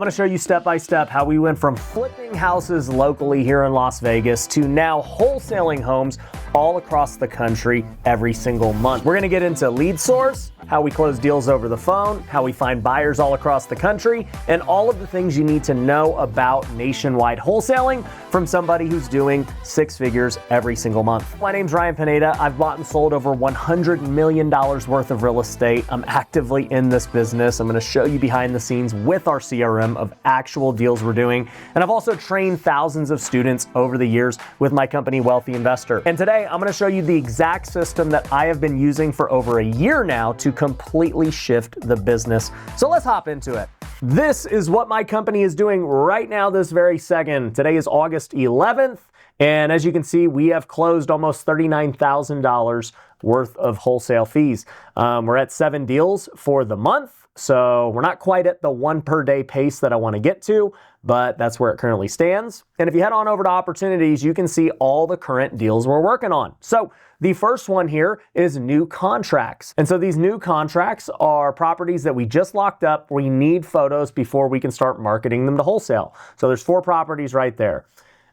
I'm going to show you step by step how we went from flipping houses locally here in Las Vegas to now wholesaling homes all across the country every single month. We're going to get into lead source, how we close deals over the phone, how we find buyers all across the country, and all of the things you need to know about nationwide wholesaling from somebody who's doing six figures every single month. My name's Ryan Pineda. I've bought and sold over $100 million worth of real estate. I'm actively in this business. I'm going to show you behind the scenes with our CRM of actual deals we're doing. And I've also trained thousands of students over the years with my company, Wealthy Investor. And today I'm going to show you the exact system that I have been using for over a year now to completely shift the business. So let's hop into it. This is what my company is doing right now, this very second. Today is August 11th. And as you can see, we have closed almost $39,000 worth of wholesale fees. We're at 7 deals for the month. So we're not quite at the 1 per day pace that I want to get to, but that's where it currently stands. And if you head on over to opportunities, you can see all the current deals we're working on. So the first one here is new contracts. And so these new contracts are properties that we just locked up. We need photos before we can start marketing them to wholesale. So there's 4 properties right there.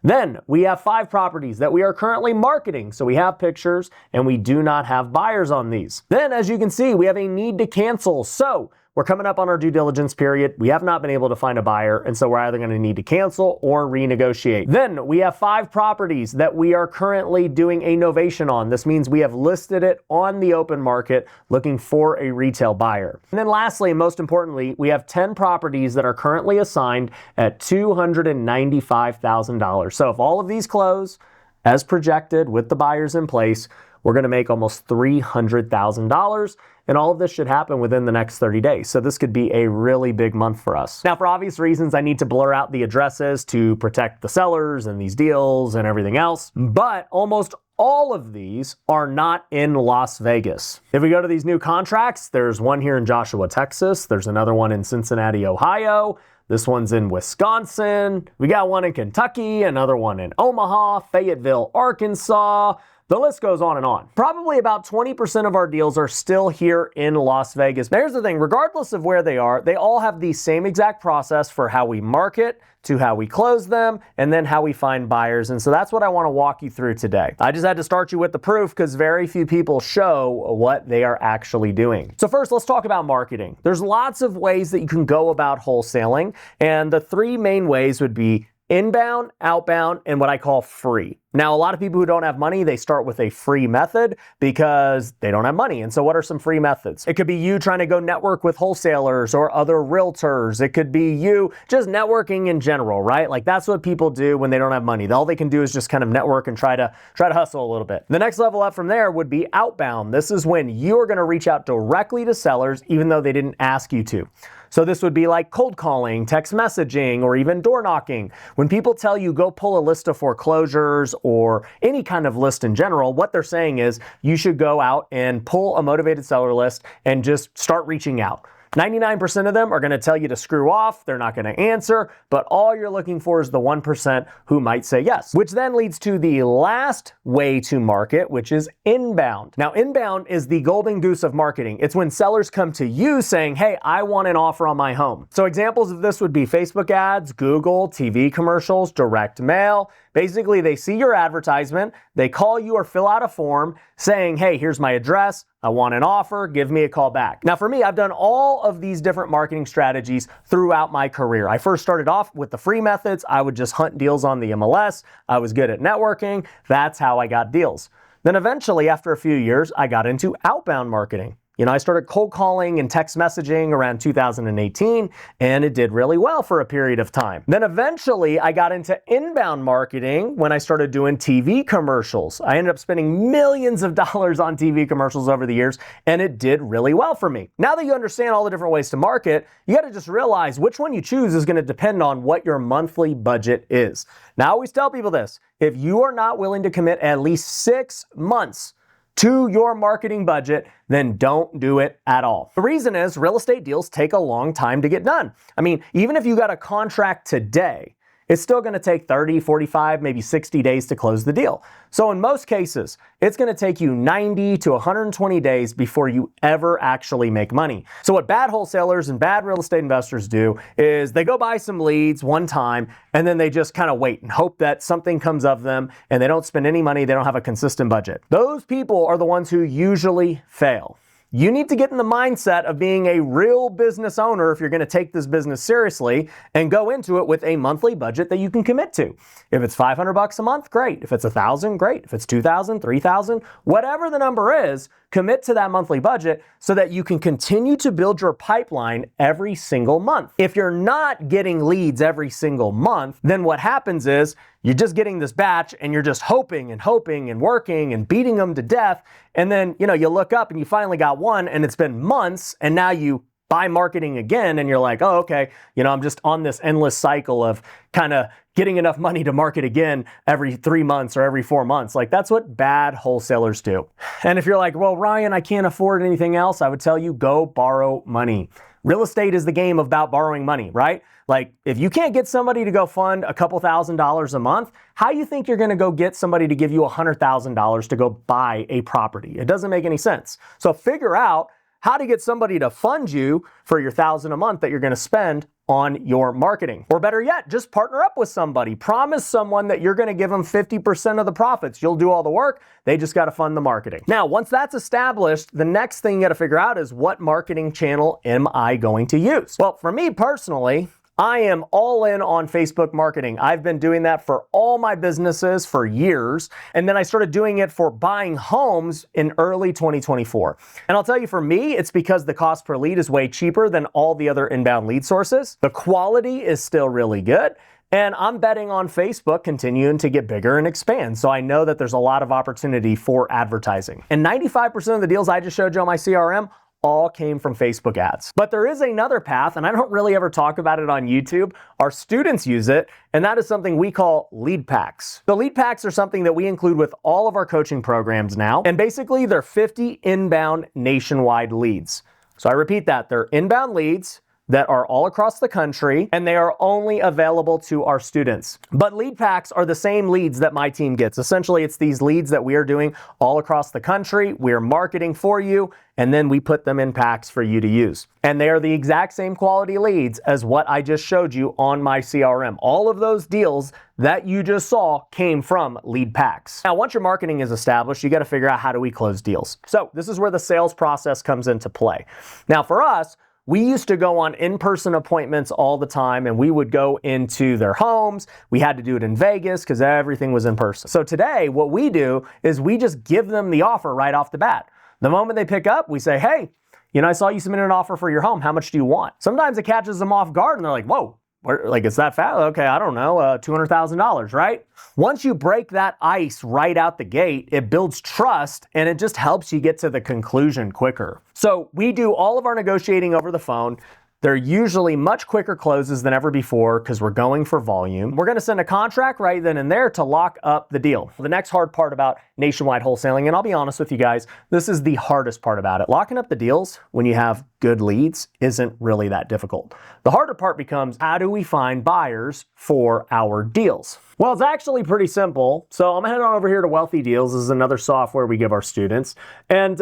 Then we have 5 properties that we are currently marketing. So we have pictures and we do not have buyers on these. Then as you can see, we have a need to cancel. So we're coming up on our due diligence period. We have not been able to find a buyer, and so we're either going to need to cancel or renegotiate. Then we have 5 properties that we are currently doing a novation on. This means we have listed it on the open market looking for a retail buyer. And then lastly, and most importantly, we have 10 properties that are currently assigned at $295,000. So if all of these close as projected with the buyers in place, we're going to make almost $300,000. And all of this should happen within the next 30 days. So this could be a really big month for us. Now, for obvious reasons, I need to blur out the addresses to protect the sellers and these deals and everything else. But almost all of these are not in Las Vegas. If we go to these new contracts, there's one here in Joshua, Texas. There's another one in Cincinnati, Ohio. This one's in Wisconsin. We got one in Kentucky, another one in Omaha, Fayetteville, Arkansas. The list goes on and on. Probably about 20% of our deals are still here in Las Vegas. Now, here's the thing, regardless of where they are, they all have the same exact process for how we market, to how we close them, and then how we find buyers. And so that's what I want to walk you through today. I just had to start you with the proof because very few people show what they are actually doing. So first, let's talk about marketing. There's lots of ways that you can go about wholesaling, and the 3 main ways would be inbound, outbound, and what I call free. Now, a lot of people who don't have money, they start with a free method because they don't have money. And so what are some free methods? It could be you trying to go network with wholesalers or other realtors. It could be you just networking in general, right? Like that's what people do when they don't have money. All they can do is just kind of network and try to hustle a little bit. The next level up from there would be outbound. This is when you are going to reach out directly to sellers even though they didn't ask you to. So this would be like cold calling, text messaging, or even door knocking. When people tell you go pull a list of foreclosures or any kind of list in general, what they're saying is you should go out and pull a motivated seller list and just start reaching out. 99% of them are going to tell you to screw off. They're not going to answer, but all you're looking for is the 1% who might say yes, which then leads to the last way to market, which is inbound. Now, inbound is the golden goose of marketing. It's when sellers come to you saying, hey, I want an offer on my home. So examples of this would be Facebook ads, Google, TV commercials, direct mail. Basically, they see your advertisement, they call you or fill out a form saying, hey, here's my address, I want an offer, give me a call back. Now for me, I've done all of these different marketing strategies throughout my career. I first started off with the free methods. I would just hunt deals on the MLS. I was good at networking. That's how I got deals. Then eventually, after a few years, I got into outbound marketing. I started cold calling and text messaging around 2018, and it did really well for a period of time. Then eventually, I got into inbound marketing when I started doing TV commercials. I ended up spending millions of dollars on TV commercials over the years, and it did really well for me. Now that you understand all the different ways to market, you got to just realize which one you choose is going to depend on what your monthly budget is. Now, I always tell people this: if you are not willing to commit at least 6 months to your marketing budget, then don't do it at all. The reason is real estate deals take a long time to get done. I mean, even if you got a contract today it's still going to take 30, 45, maybe 60 days to close the deal. So in most cases, it's going to take you 90 to 120 days before you ever actually make money. So what bad wholesalers and bad real estate investors do is they go buy some leads one time and then they just kind of wait and hope that something comes of them, and they don't spend any money. They don't have a consistent budget. Those people are the ones who usually fail. You need to get in the mindset of being a real business owner if you're going to take this business seriously, and go into it with a monthly budget that you can commit to. If it's $500 a month, great. If it's $1,000, great. If it's $2,000, $3,000, whatever the number is, commit to that monthly budget so that you can continue to build your pipeline every single month. If you're not getting leads every single month, then what happens is you're just getting this batch and you're just hoping and hoping and working and beating them to death. And then, you look up and you finally got one, and it's been months, and now you buy marketing again and you're like, oh, okay, I'm just on this endless cycle of kind of getting enough money to market again every 3 months or every 4 months. Like, that's what bad wholesalers do. And if you're like, well, Ryan, I can't afford anything else, I would tell you, go borrow money. Real estate is the game about borrowing money, right? Like, if you can't get somebody to go fund a couple $1,000s a month, how do you think you're going to go get somebody to give you $100,000 to go buy a property? It doesn't make any sense. So figure out how to get somebody to fund you for your $1,000 a month that you're going to spend on your marketing. Or better yet, just partner up with somebody. Promise someone that you're going to give them 50% of the profits. You'll do all the work. They just got to fund the marketing. Now, once that's established, the next thing you got to figure out is, what marketing channel am I going to use? Well, for me personally, I am all in on Facebook marketing. I've been doing that for all my businesses for years. And then I started doing it for buying homes in early 2024. And I'll tell you, for me, it's because the cost per lead is way cheaper than all the other inbound lead sources. The quality is still really good. And I'm betting on Facebook continuing to get bigger and expand. So I know that there's a lot of opportunity for advertising. And 95% of the deals I just showed you on my CRM all came from Facebook ads. But there is another path, and I don't really ever talk about it on YouTube. Our students use it, and that is something we call lead packs. The lead packs are something that we include with all of our coaching programs now, and basically they're 50 inbound nationwide leads. So I repeat that, they're inbound leads that are all across the country, and they are only available to our students. But lead packs are the same leads that my team gets. Essentially, it's these leads that we are doing all across the country. We're marketing for you, and then we put them in packs for you to use. And they are the exact same quality leads as what I just showed you on my CRM. All of those deals that you just saw came from lead packs. Now, once your marketing is established, you got to figure out, how do we close deals? So this is where the sales process comes into play. Now, for us, we used to go on in-person appointments all the time, and we would go into their homes. We had to do it in Vegas because everything was in person. So today, what we do is we just give them the offer right off the bat. The moment they pick up, we say, hey, I saw you submit an offer for your home. How much do you want? Sometimes it catches them off guard and they're like, whoa, it's that fast? Okay, I don't know, $200,000, right? Once you break that ice right out the gate, it builds trust, and it just helps you get to the conclusion quicker. So we do all of our negotiating over the phone. They're usually much quicker closes than ever before because we're going for volume. We're going to send a contract right then and there to lock up the deal. The next hard part about nationwide wholesaling, and I'll be honest with you guys, this is the hardest part about it. Locking up the deals when you have good leads isn't really that difficult. The harder part becomes, how do we find buyers for our deals? Well, it's actually pretty simple. So I'm heading on over here to Wealthy Deals. This is another software we give our students. And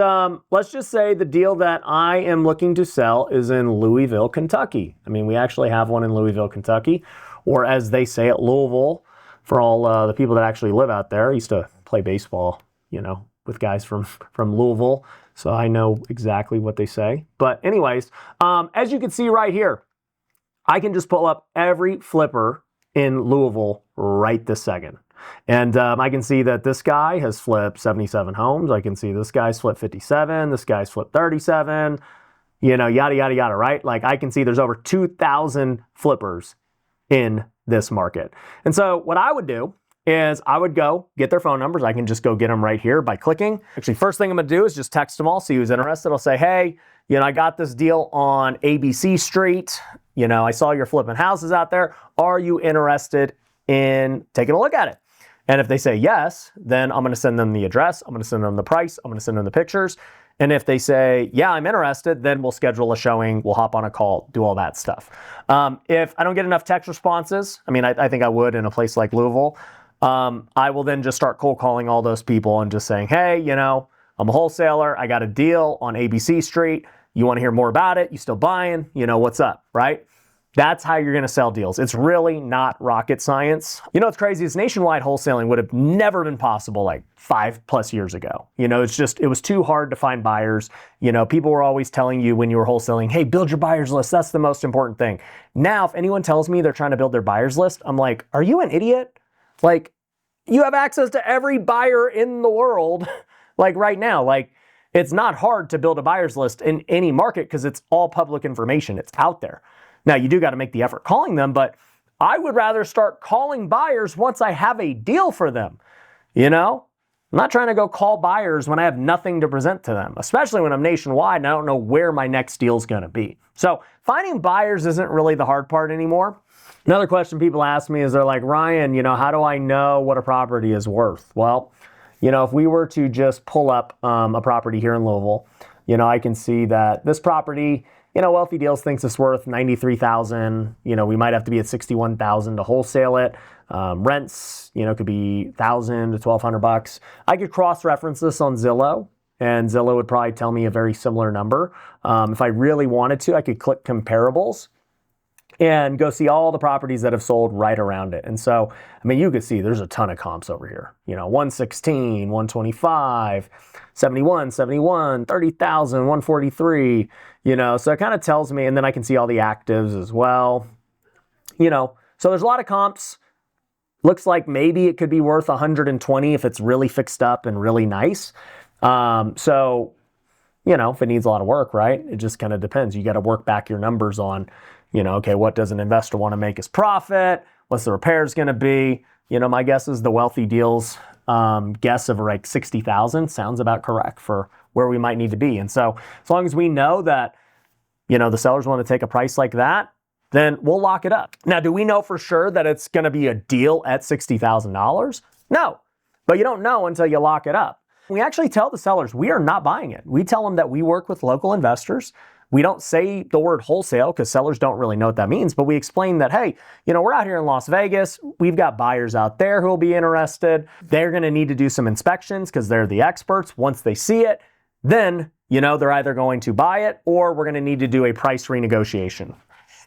let's just say the deal that I am looking to sell is in Louisville, Kentucky. I mean, we actually have one in Louisville, Kentucky, or as they say at Louisville, for all the people that actually live out there. I used to play baseball, with guys from Louisville. So I know exactly what they say. But anyways, as you can see right here, I can just pull up every flipper in Louisville right this second. And I can see that this guy has flipped 77 homes. I can see this guy's flipped 57. This guy's flipped 37, yada, yada, yada, right? Like, I can see there's over 2,000 flippers in this market. And so what I would do is I would go get their phone numbers. I can just go get them right here by clicking. Actually, first thing I'm gonna do is just text them all, see who's interested. I'll say, hey, I got this deal on ABC Street. I saw you're flipping houses out there. Are you interested in taking a look at it? And if they say yes, then I'm gonna send them the address. I'm gonna send them the price. I'm gonna send them the pictures. And if they say, yeah, I'm interested, then we'll schedule a showing, we'll hop on a call, do all that stuff. If I don't get enough text responses, I mean, I think I would in a place like Louisville, I will then just start cold calling all those people and just saying, hey, you know, I'm a wholesaler, I got a deal on ABC Street, you want to hear more about it, you still buying, you know, what's up, right? That's how you're going to sell deals. It's really not rocket science. You know what's crazy is nationwide wholesaling would have never been possible like 5+ years ago. You know, it was too hard to find buyers. You know, people were always telling you when you were wholesaling, hey, build your buyers list. That's the most important thing. Now, if anyone tells me they're trying to build their buyers list, I'm like, are you an idiot? Like, you have access to every buyer in the world, like right now. Like, it's not hard to build a buyers list in any market because it's all public information. It's out there. Now, you do got to make the effort calling them, but I would rather start calling buyers once I have a deal for them. You know, I'm not trying to go call buyers when I have nothing to present to them, especially when I'm nationwide and I don't know where my next deal is going to be. So finding buyers isn't really the hard part anymore. Another question people ask me is they're like, Ryan, you know, how do I know what a property is worth? Well, you know, if we were to just pull up a property here in Louisville, you know, I can see that this property, you know, Wealthy Deals thinks it's worth $93,000. You know, we might have to be at $61,000 to wholesale it. Rents, you know, could be $1,000 to $1,200. I could cross-reference this on Zillow, and Zillow would probably tell me a very similar number. If I really wanted to, I could click comparables and go see all the properties that have sold right around it. And so, I mean, you could see there's a ton of comps over here. You know, 116, 125, 71, 71, 30,000, 143, you know, so it kind of tells me, and then I can see all the actives as well. You know, so there's a lot of comps. Looks like maybe it could be worth 120 if it's really fixed up and really nice. So, you know, if it needs a lot of work, right? It just kind of depends. You got to work back your numbers on, you know, okay, what does an investor want to make as profit? What's the repairs going to be? You know, my guess is the Wealthy Deals guess of like 60,000 sounds about correct for where we might need to be. And so as long as we know that, you know, the sellers want to take a price like that, then we'll lock it up. Now, do we know for sure that it's going to be a deal at $60,000? No, but you don't know until you lock it up. We actually tell the sellers we are not buying it. We tell them that we work with local investors. We don't say the word wholesale because sellers don't really know what that means, but we explain that, hey, you know, we're out here in Las Vegas. We've got buyers out there who will be interested. They're going to need to do some inspections because they're the experts. Once they see it, then, you know, they're either going to buy it or we're going to need to do a price renegotiation.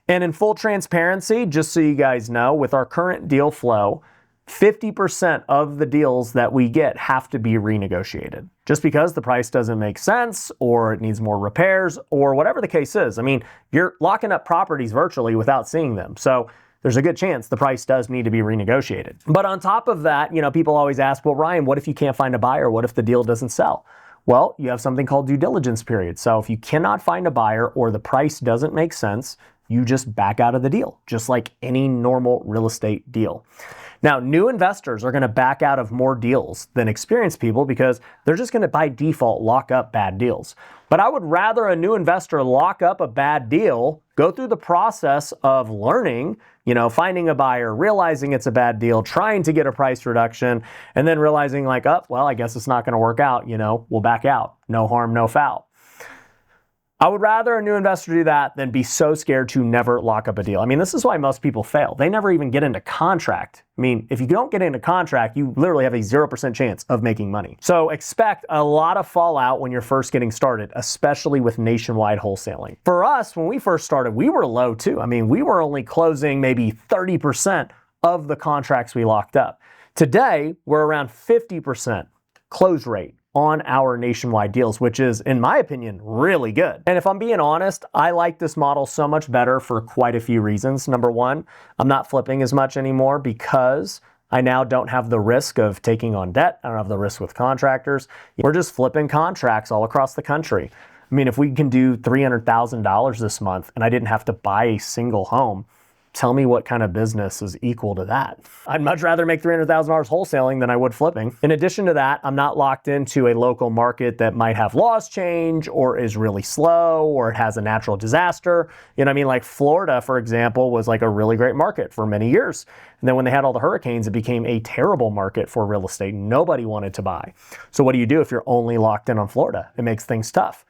And in full transparency, just so you guys know, with our current deal flow, 50% of the deals that we get have to be renegotiated just because the price doesn't make sense or it needs more repairs or whatever the case is. I mean, you're locking up properties virtually without seeing them. So there's a good chance the price does need to be renegotiated. But on top of that, you know, people always ask, well, Ryan, what if you can't find a buyer? What if the deal doesn't sell? Well, you have something called due diligence period. So if you cannot find a buyer or the price doesn't make sense, you just back out of the deal, just like any normal real estate deal. Now, new investors are going to back out of more deals than experienced people because they're just going to by default lock up bad deals. But I would rather a new investor lock up a bad deal, go through the process of learning, you know, finding a buyer, realizing it's a bad deal, trying to get a price reduction, and then realizing like, oh, well, I guess it's not going to work out, you know, we'll back out. No harm, no foul. I would rather a new investor do that than be so scared to never lock up a deal. I mean, this is why most people fail. They never even get into contract. I mean, if you don't get into contract, you literally have a 0% chance of making money. So expect a lot of fallout when you're first getting started, especially with nationwide wholesaling. For us, when we first started, we were low too. I mean, we were only closing maybe 30% of the contracts we locked up. Today, we're around 50% close rate on our nationwide deals, which is, in my opinion, really good. And if I'm being honest, I like this model so much better for quite a few reasons. Number one, I'm not flipping as much anymore because I now don't have the risk of taking on debt. I don't have the risk with contractors. We're just flipping contracts all across the country. I mean, if we can do $300,000 this month and I didn't have to buy a single home, Tell me what kind of business is equal to that. I'd much rather make $300,000 wholesaling than I would flipping. In addition to that, I'm not locked into a local market that might have laws change or is really slow or it has a natural disaster. You know what I mean? Like Florida, for example, was like a really great market for many years. And then when they had all the hurricanes, it became a terrible market for real estate. Nobody wanted to buy. So what do you do if you're only locked in on Florida? It makes things tough.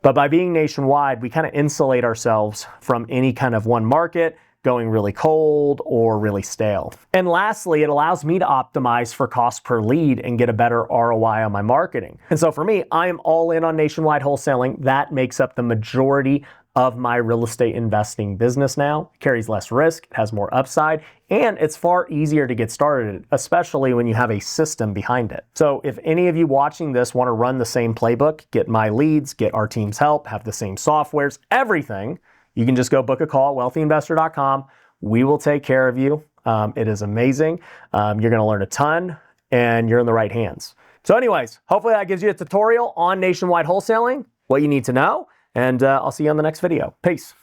But by being nationwide, we kind of insulate ourselves from any kind of one market going really cold or really stale. And lastly, it allows me to optimize for cost per lead and get a better ROI on my marketing. And so for me, I am all in on nationwide wholesaling. That makes up the majority of my real estate investing business now. It carries less risk, it has more upside, and it's far easier to get started, especially when you have a system behind it. So if any of you watching this want to run the same playbook, get my leads, get our team's help, have the same softwares, everything, you can just go book a call at wealthyinvestor.com. We will take care of you. It is amazing. You're going to learn a ton and you're in the right hands. So anyways, hopefully that gives you a tutorial on nationwide wholesaling, what you need to know, and I'll see you on the next video. Peace.